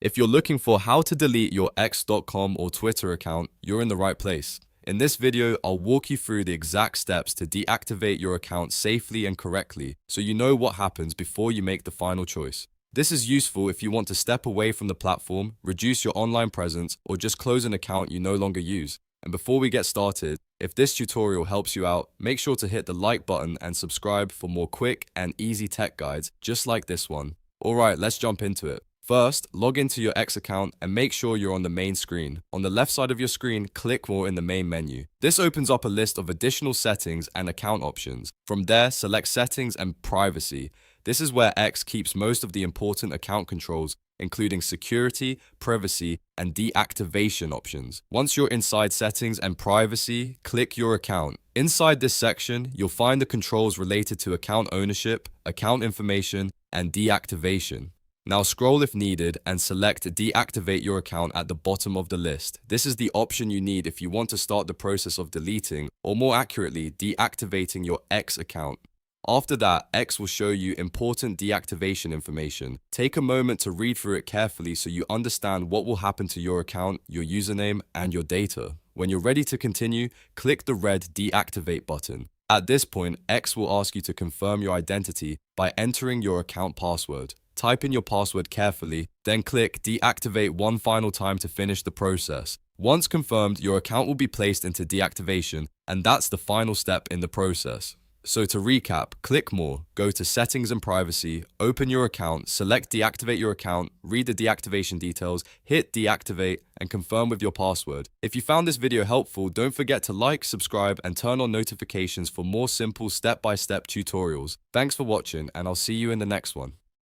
If you're looking for how to delete your x.com or Twitter account, you're in the right place. In this video, I'll walk you through the exact steps to deactivate your account safely and correctly, so you know what happens before you make the final choice. This is useful if you want to step away from the platform, reduce your online presence, or just close an account you no longer use. And before we get started, if this tutorial helps you out, make sure to hit the like button and subscribe for more quick and easy tech guides just like this one. Alright, let's jump into it. First, log into your X account and make sure you're on the main screen. On the left side of your screen, click More in the main menu. This opens up a list of additional settings and account options. From there, select Settings and Privacy. This is where X keeps most of the important account controls, including security, privacy, and deactivation options. Once you're inside Settings and Privacy, click Your Account. Inside this section, you'll find the controls related to account ownership, account information, and deactivation. Now scroll if needed and select Deactivate your account at the bottom of the list. This is the option you need if you want to start the process of deleting, or more accurately, deactivating your X account. After that, X will show you important deactivation information. Take a moment to read through it carefully so you understand what will happen to your account, your username, and your data. When you're ready to continue, click the red Deactivate button. At this point, X will ask you to confirm your identity by entering your account password. Type in your password carefully, then click Deactivate one final time to finish the process. Once confirmed, your account will be placed into deactivation, and that's the final step in the process. So to recap, click More, go to Settings and Privacy, open your account, select Deactivate your account, read the deactivation details, hit Deactivate, and confirm with your password. If you found this video helpful, don't forget to like, subscribe, and turn on notifications for more simple step-by-step tutorials. Thanks for watching, and I'll see you in the next one.